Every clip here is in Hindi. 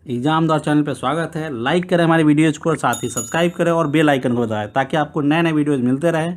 एग्जाम द्वार चैनल पर स्वागत है। लाइक करें हमारी वीडियोज़ को और साथ ही सब्सक्राइब करें और बेल आइकन को दबाएं ताकि आपको नए नए वीडियोज़ मिलते रहें।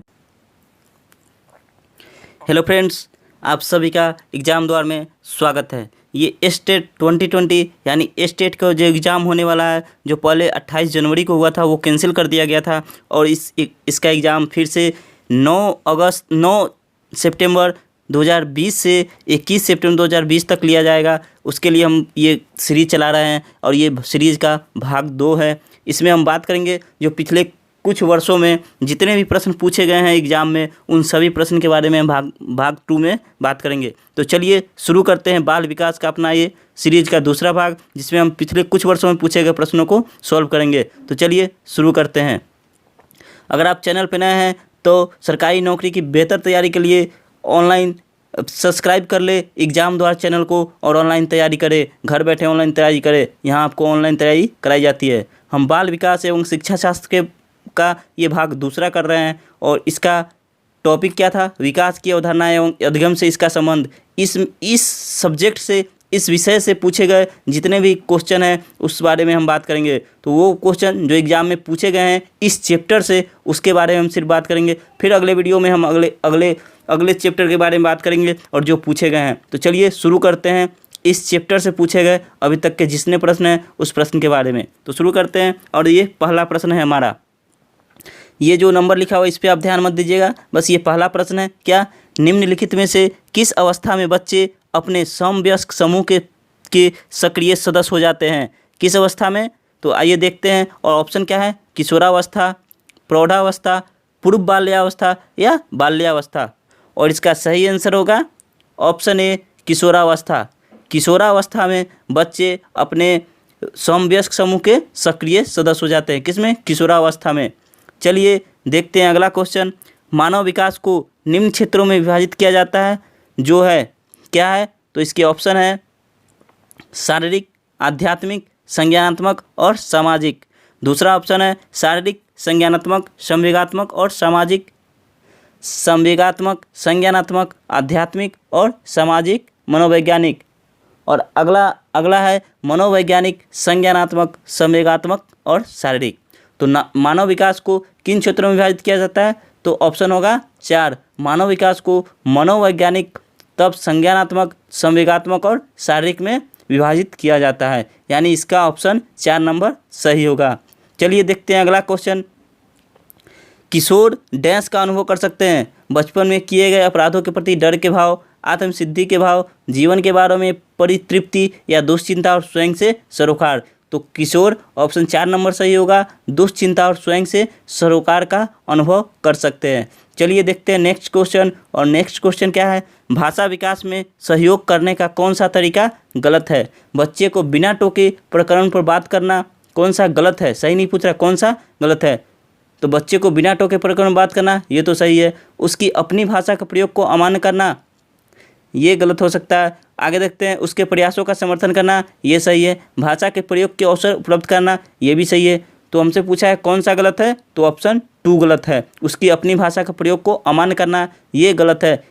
हेलो फ्रेंड्स, आप सभी का एग्ज़ाम द्वार में स्वागत है। ये स्टेट 2020 यानी स्टेट का जो एग्ज़ाम होने वाला है, जो पहले 28 जनवरी को हुआ था वो कैंसिल कर दिया गया था और इसका एग्ज़ाम फिर से 9 सितंबर 2020 से 21 सितंबर 2020 तक लिया जाएगा। उसके लिए हम ये सीरीज़ चला रहे हैं और ये सीरीज़ का भाग 2 है। इसमें हम बात करेंगे जो पिछले कुछ वर्षों में जितने भी प्रश्न पूछे गए हैं एग्ज़ाम में, उन सभी प्रश्न के बारे में हम भाग 2 में बात करेंगे। तो चलिए शुरू करते हैं बाल विकास का अपना ये सीरीज़ का दूसरा भाग, जिसमें हम पिछले कुछ वर्षों में पूछे गए प्रश्नों को सॉल्व करेंगे। तो चलिए शुरू करते हैं। अगर आप चैनल पर नए हैं तो सरकारी नौकरी की बेहतर तैयारी के लिए ऑनलाइन सब्सक्राइब कर ले एग्ज़ाम द्वार चैनल को और ऑनलाइन तैयारी करें। घर बैठे ऑनलाइन तैयारी करें, यहाँ आपको ऑनलाइन तैयारी कराई जाती है। हम बाल विकास एवं शिक्षा शास्त्र का ये भाग दूसरा कर रहे हैं और इसका टॉपिक क्या था? विकास की अवधारणा एवं अधिगम से इसका संबंध। इस सब्जेक्ट से, इस विषय से पूछे गए जितने भी क्वेश्चन हैं उस बारे में हम बात करेंगे। तो वो क्वेश्चन जो एग्ज़ाम में पूछे गए हैं इस चैप्टर से, उसके बारे में हम सिर्फ बात करेंगे। फिर अगले वीडियो में हम अगले चैप्टर के बारे में बात करेंगे और जो पूछे गए हैं। तो चलिए शुरू करते हैं इस चैप्टर से पूछे गए अभी तक के जितने प्रश्न हैं उस प्रश्न के बारे में। तो शुरू करते हैं और ये पहला प्रश्न है हमारा। ये जो नंबर लिखा हुआ इस पर आप ध्यान मत दीजिएगा, बस ये पहला प्रश्न है। क्या? निम्नलिखित में से किस अवस्था में बच्चे अपने समवयस्क समूह के सक्रिय सदस्य हो जाते हैं? किस अवस्था में? तो आइए देखते हैं। और ऑप्शन क्या है? किशोरावस्था, प्रौढ़ावस्था, पूर्व बाल्यावस्था या बाल्यावस्था। और इसका सही आंसर होगा ऑप्शन ए, किशोरावस्था। किशोरावस्था में बच्चे अपने समवयस्क समूह के सक्रिय सदस्य हो जाते हैं। किसमें? किशोरावस्था में। चलिए देखते हैं अगला क्वेश्चन। मानव विकास को निम्न क्षेत्रों में विभाजित किया जाता है, जो है क्या है? तो इसके ऑप्शन है शारीरिक, आध्यात्मिक, संज्ञानात्मक और सामाजिक। दूसरा ऑप्शन है शारीरिक, संज्ञानात्मक, संवेगात्मक और सामाजिक। संवेगात्मक, संज्ञानात्मक, आध्यात्मिक और सामाजिक, मनोवैज्ञानिक। और अगला है मनोवैज्ञानिक, संज्ञानात्मक, संवेगात्मक और शारीरिक। तो मानव विकास को किन क्षेत्रों में विभाजित किया जाता है? तो ऑप्शन होगा 4। मानव विकास को मनोवैज्ञानिक, तब संज्ञानात्मक, संवेगात्मक और शारीरिक में विभाजित किया जाता है। यानी इसका ऑप्शन 4 नंबर सही होगा। चलिए देखते हैं अगला क्वेश्चन। किशोर डैश का अनुभव कर सकते हैं? बचपन में किए गए अपराधों के प्रति डर के भाव, आत्मसिद्धि के भाव, जीवन के बारे में परितृप्ति या दुश्चिंता और स्वयं से सरोकार। तो किशोर ऑप्शन 4 नंबर सही होगा। दुश्चिंता और स्वयं से सरोकार का अनुभव कर सकते हैं। चलिए देखते हैं नेक्स्ट क्वेश्चन। और नेक्स्ट क्वेश्चन क्या है? भाषा विकास में सहयोग करने का कौन सा तरीका गलत है? बच्चे को बिना टोके प्रकरण पर बात करना कौन सा गलत है? सही नहीं पूछ रहा, कौन सा गलत है? तो बच्चे को बिना टोके प्रकरण में बात करना ये तो सही है। उसकी अपनी भाषा का प्रयोग को अमान्य करना ये गलत हो सकता है। आगे देखते हैं। उसके प्रयासों का समर्थन करना ये सही है। भाषा के प्रयोग के अवसर उपलब्ध करना ये भी सही है। तो हमसे पूछा है कौन सा गलत है? तो ऑप्शन 2 गलत है। उसकी अपनी भाषा का प्रयोग को अमान्य करना ये गलत है।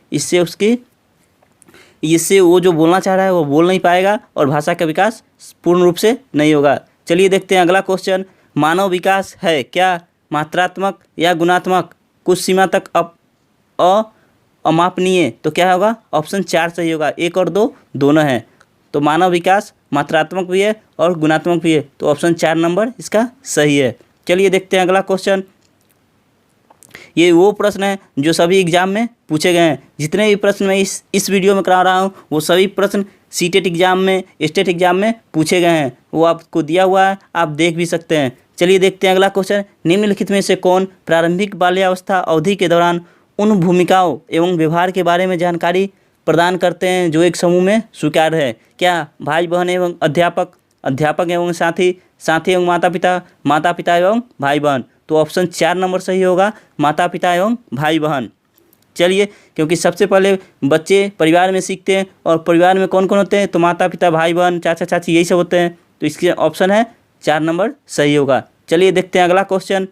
इससे वो जो बोलना चाह रहा है वो बोल नहीं पाएगा और भाषा का विकास पूर्ण रूप से नहीं होगा। चलिए देखते हैं अगला क्वेश्चन। मानव विकास है क्या मात्रात्मक या गुणात्मक? कुछ सीमा तक अमापनीय। तो क्या होगा? ऑप्शन 4 सही होगा। 1 और 2 दोनों हैं। तो मानव विकास मात्रात्मक भी है और गुणात्मक भी है। तो ऑप्शन 4 नंबर इसका सही है। चलिए देखते हैं अगला क्वेश्चन। ये वो प्रश्न है जो सभी एग्जाम में पूछे गए हैं। जितने भी प्रश्न मैं इस वीडियो में करा रहा हूँ वो सभी प्रश्न सीटेट एग्जाम में, स्टेट एग्जाम में पूछे गए हैं। वो आपको दिया हुआ है, आप देख भी सकते हैं। चलिए देखते हैं अगला क्वेश्चन। निम्नलिखित में से कौन प्रारंभिक बाल्यावस्था अवधि के दौरान उन भूमिकाओं एवं व्यवहार के बारे में जानकारी प्रदान करते हैं जो एक समूह में स्वीकार्य है? क्या? भाई बहन एवं अध्यापक, अध्यापक एवं साथी, साथी एवं माता पिता, माता पिता एवं भाई बहन। तो ऑप्शन 4 नंबर सही होगा, माता पिता एवं भाई बहन। चलिए, क्योंकि सबसे पहले बच्चे परिवार में सीखते हैं और परिवार में कौन कौन होते हैं? तो माता पिता, भाई बहन, चाचा चाची, यही सब होते हैं। तो इसके ऑप्शन है 4 नंबर सही होगा। चलिए देखते हैं अगला क्वेश्चन।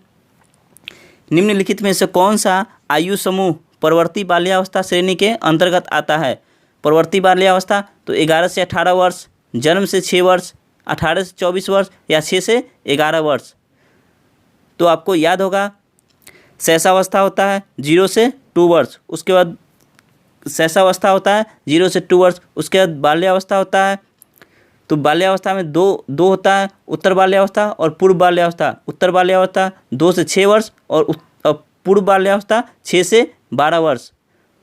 निम्नलिखित में से कौन सा आयु समूह परवर्ती बाल्यावस्था श्रेणी के अंतर्गत आता है? परवर्ती बाल्यावस्था तो 11 से 18 वर्ष, जन्म से 6 वर्ष, 18 से 24 वर्ष या 6 से 11 वर्ष। तो आपको याद होगा शैशवावस्था होता है 0 से 2 वर्ष, उसके बाद शैशवावस्था होता है 0 से 2 वर्ष, उसके बाद बाल्यावस्था होता है। तो बाल्यावस्था में दो होता है, उत्तर बाल्यावस्था और पूर्व बाल्यावस्था। उत्तर बाल्यावस्था 2 से 6 वर्ष और पूर्व बाल्यावस्था 6 से 12 वर्ष।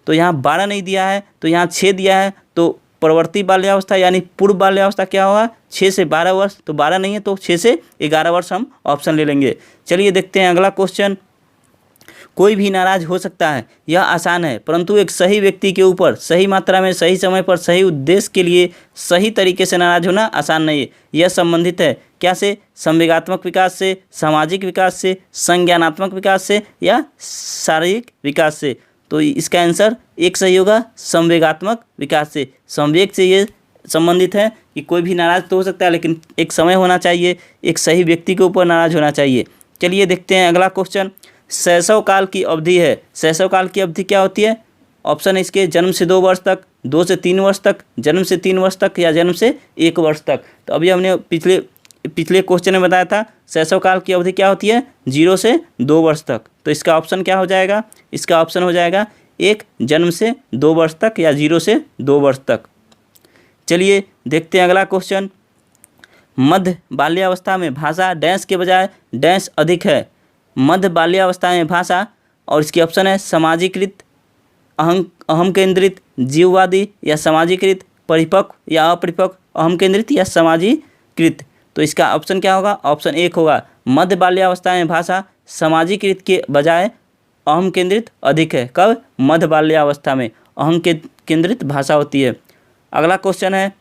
तो यहाँ 12 नहीं दिया है तो यहाँ 6 दिया है, तो प्रवर्ती बाल्यावस्था यानी पूर्व बाल्यावस्था क्या होगा 6 से 12 वर्ष। तो 12 नहीं है तो 6 से 11 वर्ष हम ऑप्शन ले लेंगे। चलिए देखते हैं अगला क्वेश्चन। कोई भी नाराज हो सकता है, यह आसान है, परंतु एक सही व्यक्ति के ऊपर सही मात्रा में सही समय पर सही उद्देश्य के लिए सही तरीके से नाराज होना आसान नहीं है। यह संबंधित है क्या से? संवेगात्मक विकास से, सामाजिक विकास से, संज्ञानात्मक विकास से या शारीरिक विकास से। तो इसका आंसर एक सही होगा, संवेगात्मक विकास से। संवेग से ये संबंधित है कि कोई भी नाराज तो हो सकता है लेकिन एक समय होना चाहिए, एक सही व्यक्ति के ऊपर नाराज होना चाहिए। चलिए देखते हैं अगला क्वेश्चन। शैशव काल की अवधि है, शैशव काल की अवधि क्या होती है? ऑप्शन है इसके जन्म से 2 वर्ष तक, 2 से 3 वर्ष तक, जन्म से 3 वर्ष तक या जन्म से 1 वर्ष तक। तो अभी हमने पिछले क्वेश्चन में बताया था शैशव काल की अवधि क्या होती है 0 से 2 वर्ष तक। तो इसका ऑप्शन क्या हो जाएगा? इसका ऑप्शन हो जाएगा 1 जन्म से 2 वर्ष तक या 0 से 2 वर्ष तक। चलिए देखते हैं अगला क्वेश्चन। मध्य बाल्यावस्था में भाषा डैश के बजाय डैश अधिक है। मध्य बाल्यावस्था में भाषा, और इसकी ऑप्शन है सामाजिकृत, अहम केंद्रित, जीववादी या सामाजिकृत, परिपक्व या अपरिपक्व, अहम केंद्रित या सामाजिकृत। तो इसका ऑप्शन क्या होगा? ऑप्शन 1 होगा। मध्य बाल्यावस्था में भाषा सामाजिकृत के बजाय अहम केंद्रित अधिक है। कब? मध्य बाल्यावस्था में अहम केंद्रित भाषा होती है। अगला क्वेश्चन है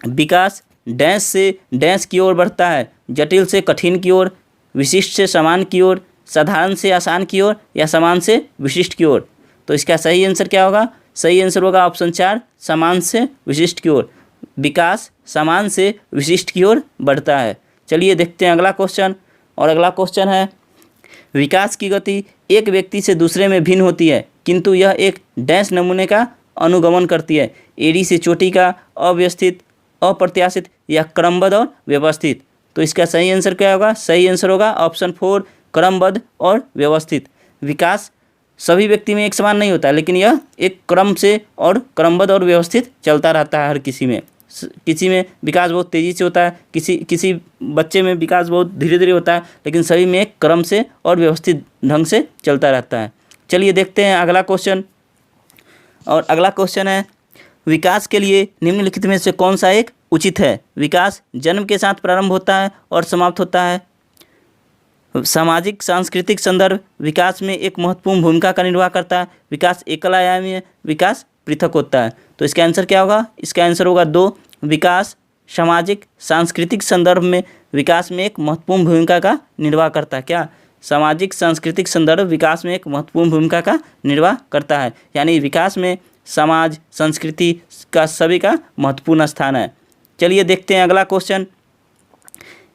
विकास डैश से डैश की ओर बढ़ता है, जटिल से कठिन की ओर, विशिष्ट से समान की ओर, साधारण से आसान की ओर या समान से विशिष्ट की ओर। तो इसका सही आंसर क्या होगा? सही आंसर होगा ऑप्शन 4 समान से विशिष्ट की ओर। विकास समान से विशिष्ट की ओर बढ़ता है। चलिए देखते हैं अगला क्वेश्चन, और अगला क्वेश्चन है विकास की गति एक व्यक्ति से दूसरे में भिन्न होती है किंतु यह एक डैश नमूने का अनुगमन करती है। एड़ी से चोटी का, अव्यवस्थित, अप्रत्याशित या क्रमबद्ध और व्यवस्थित। तो इसका सही आंसर क्या होगा? सही आंसर होगा ऑप्शन 4 क्रमबद्ध और व्यवस्थित। विकास सभी व्यक्ति में एक समान नहीं होता लेकिन यह एक क्रम से और क्रमबद्ध और व्यवस्थित चलता रहता है। हर किसी में विकास बहुत तेज़ी से होता है, किसी बच्चे में विकास बहुत धीरे धीरे होता है, लेकिन सभी में एक क्रम से और व्यवस्थित ढंग से चलता रहता है। चलिए देखते हैं अगला क्वेश्चन, और अगला क्वेश्चन है विकास के लिए निम्नलिखित में से कौन सा एक उचित है? विकास जन्म के साथ प्रारंभ होता है और समाप्त होता है। सामाजिक सांस्कृतिक संदर्भ विकास में एक महत्वपूर्ण भूमिका का निर्वाह करता है। विकास एकल आयामी है, विकास पृथक होता है। तो इसका आंसर क्या होगा? इसका आंसर होगा 2 विकास सामाजिक सांस्कृतिक संदर्भ में विकास में एक महत्वपूर्ण भूमिका का निर्वाह करता है। क्या? सामाजिक सांस्कृतिक संदर्भ विकास में एक महत्वपूर्ण भूमिका का निर्वाह करता है, यानी विकास में समाज संस्कृति का सभी का महत्वपूर्ण स्थान है। चलिए देखते हैं अगला क्वेश्चन।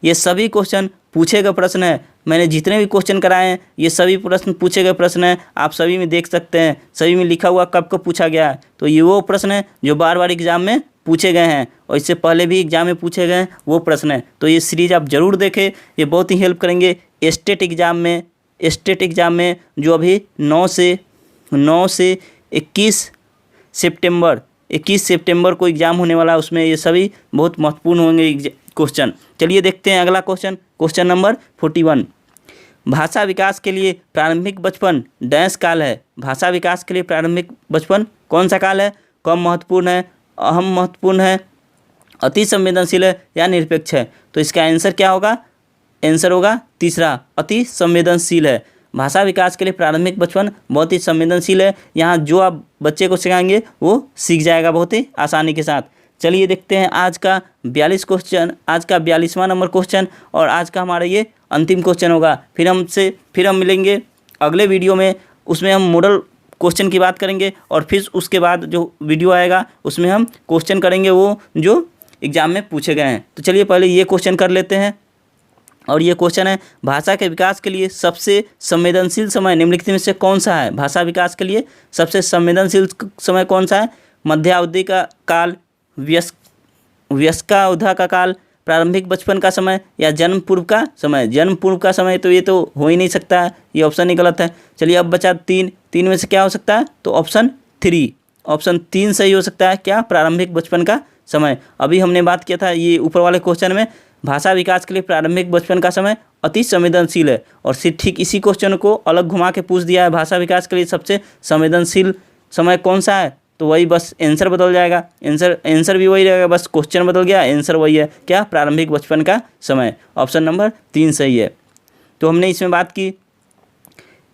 ये सभी क्वेश्चन पूछे गए प्रश्न है। मैंने जितने भी क्वेश्चन कराए हैं ये सभी प्रश्न पूछे गए प्रश्न हैं। आप सभी में देख सकते हैं, सभी में लिखा हुआ कब कब पूछा गया है। तो ये वो प्रश्न है जो बार बार एग्जाम में पूछे गए हैं और इससे पहले भी एग्जाम में पूछे गए हैं वो प्रश्न है। तो ये सीरीज आप ज़रूर देखें, ये बहुत ही हेल्प करेंगे स्टेट एग्ज़ाम में जो अभी 9 से 21 सितंबर को एग्ज़ाम होने वाला है, उसमें ये सभी बहुत महत्वपूर्ण होंगे क्वेश्चन। चलिए देखते हैं अगला क्वेश्चन नंबर 41। भाषा विकास के लिए प्रारंभिक बचपन डैश काल है। भाषा विकास के लिए प्रारंभिक बचपन कौन सा काल है? कम महत्वपूर्ण है, अहम महत्वपूर्ण है, अति संवेदनशील है या निरपेक्ष है। तो इसका आंसर क्या होगा? आंसर होगा तीसरा, अति संवेदनशील है। भाषा विकास के लिए प्रारंभिक बचपन बहुत ही संवेदनशील है। यहाँ जो आप बच्चे को सिखाएंगे वो सीख जाएगा बहुत ही आसानी के साथ। चलिए देखते हैं आज का 42वां नंबर क्वेश्चन, और आज का हमारा ये अंतिम क्वेश्चन होगा। फिर हम मिलेंगे अगले वीडियो में, उसमें हम मॉडल क्वेश्चन की बात करेंगे और फिर उसके बाद जो वीडियो आएगा उसमें हम क्वेश्चन करेंगे वो जो एग्ज़ाम में पूछे गए हैं। तो चलिए पहले ये क्वेश्चन कर लेते हैं, और ये क्वेश्चन है भाषा के विकास के लिए सबसे संवेदनशील समय निम्नलिखित में से कौन सा है? भाषा विकास के लिए सबसे संवेदनशील समय कौन सा है? मध्यावधि का काल, वयस्कावधि का काल, प्रारंभिक बचपन का समय या जन्म पूर्व का समय। जन्म पूर्व का समय तो ये तो हो ही नहीं सकता है, ये ऑप्शन ही गलत है। चलिए अब बचा 3, 3 में से क्या हो सकता है, तो ऑप्शन 3, ऑप्शन 3 सही हो सकता है। क्या, प्रारंभिक बचपन का समय। अभी हमने बात किया था ये ऊपर वाले क्वेश्चन में, भाषा विकास के लिए प्रारंभिक बचपन का समय अति संवेदनशील है, और ठीक इसी क्वेश्चन को अलग घुमा के पूछ दिया है, भाषा विकास के लिए सबसे संवेदनशील समय कौन सा है, तो वही बस आंसर बदल जाएगा, आंसर भी वही रहेगा, बस क्वेश्चन बदल गया, आंसर वही है। क्या, प्रारंभिक बचपन का समय। ऑप्शन नंबर 3 सही है। तो हमने इसमें बात की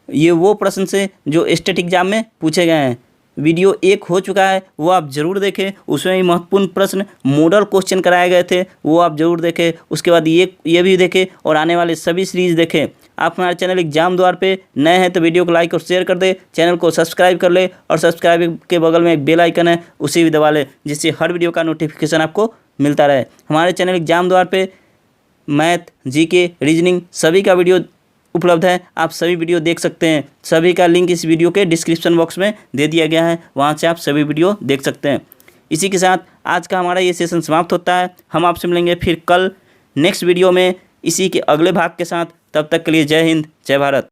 ये वो प्रश्न से जो स्टेट एग्जाम में पूछे गए हैं। वीडियो 1 हो चुका है, वो आप ज़रूर देखें, उसमें महत्वपूर्ण प्रश्न मॉडल क्वेश्चन कराए गए थे, वो आप ज़रूर देखें। उसके बाद ये भी देखें और आने वाले सभी सीरीज़ देखें। आप हमारे चैनल एग्जाम द्वार पे नए हैं तो वीडियो को लाइक और शेयर कर दे, चैनल को सब्सक्राइब कर ले, और सब्सक्राइब के बगल में एक बेल आइकन है उसे भी दबा ले, जिससे हर वीडियो का नोटिफिकेशन आपको मिलता रहे। हमारे चैनल एग्जाम द्वार पे मैथ, जीके, रीजनिंग सभी का वीडियो उपलब्ध है, आप सभी वीडियो देख सकते हैं। सभी का लिंक इस वीडियो के डिस्क्रिप्शन बॉक्स में दे दिया गया है, वहाँ से आप सभी वीडियो देख सकते हैं। इसी के साथ आज का हमारा ये सेशन समाप्त होता है। हम आपसे मिलेंगे फिर कल नेक्स्ट वीडियो में इसी के अगले भाग के साथ। तब तक के लिए जय हिंद, जय भारत।